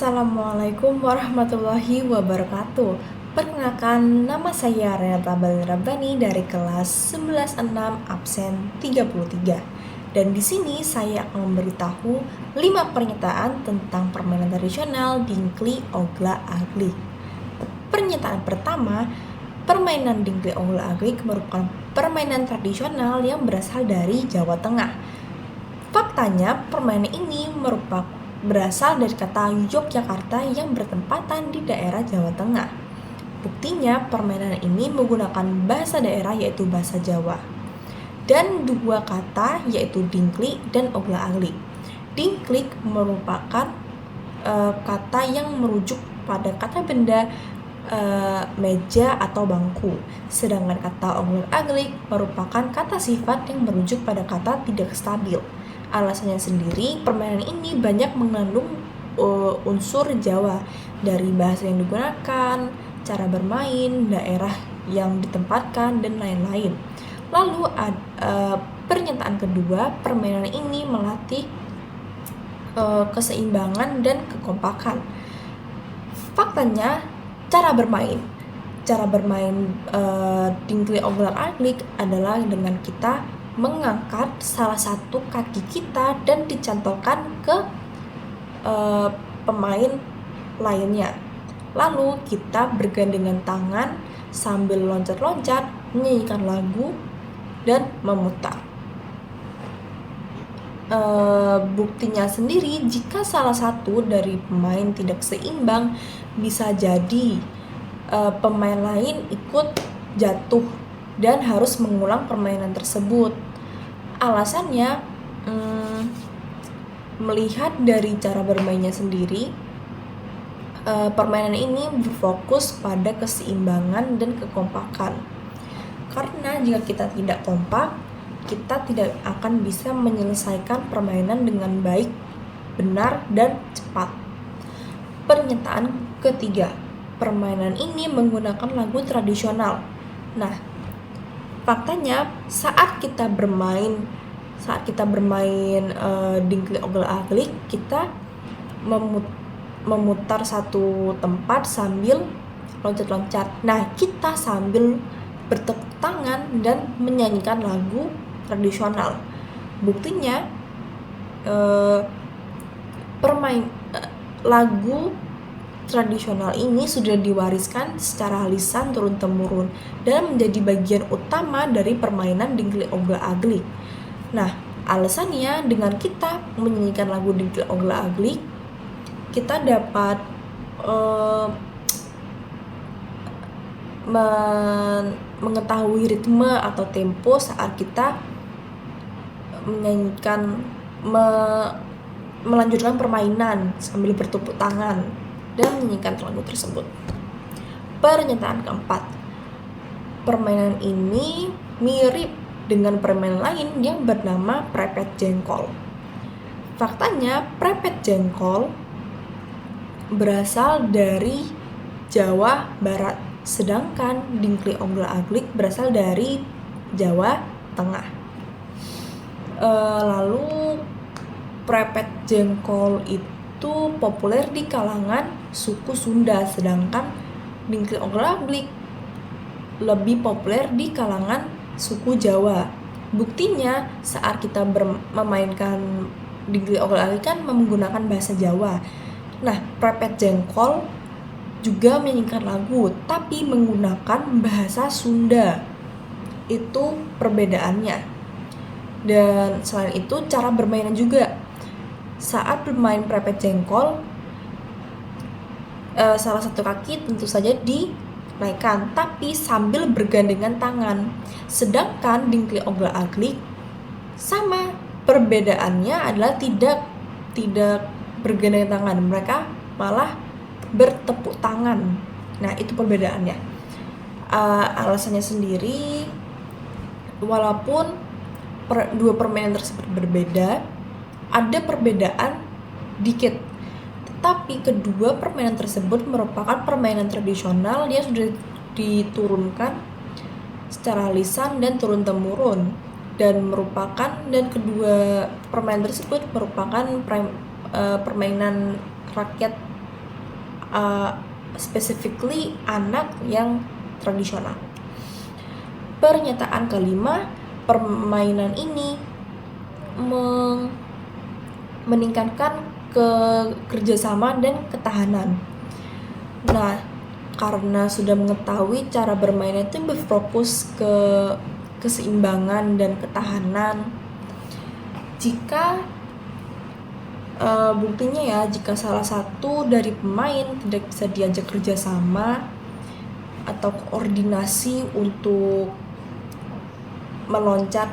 Assalamualaikum warahmatullahi wabarakatuh. Perkenalkan, nama saya Renata Balin dari kelas 11/6 absen 33. Dan di sini saya akan memberitahu 5 pernyataan tentang permainan tradisional Dingkli Ogla Aglik. Pernyataan pertama, permainan Dingkli Ogla Aglik merupakan permainan tradisional yang berasal dari Jawa Tengah. Faktanya, permainan ini berasal dari kata Yogyakarta yang bertempatan di daerah Jawa Tengah. Buktinya, permainan ini menggunakan bahasa daerah yaitu bahasa Jawa. Dan dua kata yaitu dingklik dan ogla aglik. Dingklik merupakan kata yang merujuk pada kata benda meja atau bangku. Sedangkan kata ogla aglik merupakan kata sifat yang merujuk pada kata tidak stabil. Alasannya sendiri, permainan ini banyak mengandung unsur Jawa dari bahasa yang digunakan, cara bermain, daerah yang ditempatkan, dan lain-lain. Lalu pernyataan kedua, permainan ini melatih keseimbangan dan kekompakan. Faktanya, cara bermain Dingkli Ogla Aglik adalah dengan kita mengangkat salah satu kaki kita dan dicantolkan ke pemain lainnya. Lalu kita bergandengan tangan sambil loncat-loncat, menyanyikan lagu, dan memutar. Buktinya sendiri, jika salah satu dari pemain tidak seimbang, bisa jadi pemain lain ikut jatuh dan harus mengulang permainan tersebut. Alasannya, melihat dari cara bermainnya sendiri, permainan ini berfokus pada keseimbangan dan kekompakan. Karena jika kita tidak kompak, kita tidak akan bisa menyelesaikan permainan dengan baik, benar, dan cepat. Pernyataan ketiga, permainan ini menggunakan lagu tradisional. Nah, faktanya saat kita bermain Dingkli Ogla Aglik, kita memutar satu tempat sambil loncat-loncat. Nah, kita sambil bertepuk tangan dan menyanyikan lagu tradisional. Buktinya lagu tradisional ini sudah diwariskan secara lisan turun-temurun dan menjadi bagian utama dari permainan Dingkli Ogla Aglik. Nah, alasannya dengan kita menyanyikan lagu Dingkli Ogla Aglik, kita dapat mengetahui ritme atau tempo saat kita melanjutkan permainan sambil bertepuk tangan dan menyanyikan lagu tersebut. Pernyataan keempat, permainan ini mirip dengan permainan lain yang bernama prepet jengkol. Faktanya, prepet jengkol berasal dari Jawa Barat, sedangkan Dingkli Ogla Aglik berasal dari Jawa Tengah. Lalu prepet jengkol itu populer di kalangan suku Sunda, sedangkan Dingkli Ogla Aglik lebih populer di kalangan suku Jawa. Buktinya saat kita memainkan Dingkli Ogla Aglik kan menggunakan bahasa Jawa. Nah, prepet jengkol juga menyanyikan lagu tapi menggunakan bahasa Sunda. Itu perbedaannya. Dan selain itu, cara bermainnya juga. Saat bermain prepet jengkol, salah satu kaki tentu saja dinaikkan, tapi sambil bergandengan tangan. Sedangkan Dingkli Ogla Aglik sama, perbedaannya adalah tidak bergandengan tangan, mereka malah bertepuk tangan. Nah, itu perbedaannya. Alasannya sendiri, walaupun dua permainan tersebut berbeda, ada perbedaan dikit, tetapi kedua permainan tersebut merupakan permainan tradisional yang sudah diturunkan secara lisan dan turun-temurun, dan kedua permainan tersebut merupakan permainan rakyat specifically anak yang tradisional. Pernyataan kelima, permainan ini meningkatkan kerjasama dan ketahanan. Nah, karena sudah mengetahui cara bermainnya itu berfokus ke keseimbangan dan ketahanan. Jika buktinya ya, jika salah satu dari pemain tidak bisa diajak kerjasama atau koordinasi untuk meloncat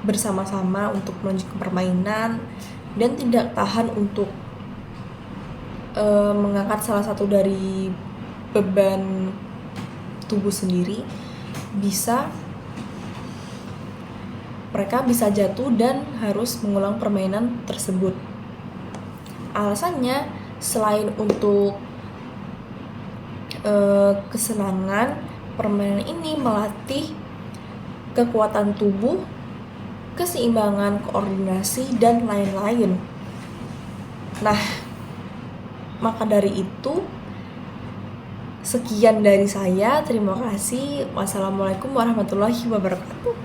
bersama-sama untuk melanjutkan permainan dan tidak tahan untuk mengangkat salah satu dari beban tubuh sendiri, mereka bisa jatuh dan harus mengulang permainan tersebut. Alasannya selain untuk kesenangan, permainan ini melatih kekuatan tubuh, keseimbangan, koordinasi, dan lain-lain. Nah, maka dari itu, sekian dari saya. Terima kasih. Wassalamualaikum warahmatullahi wabarakatuh.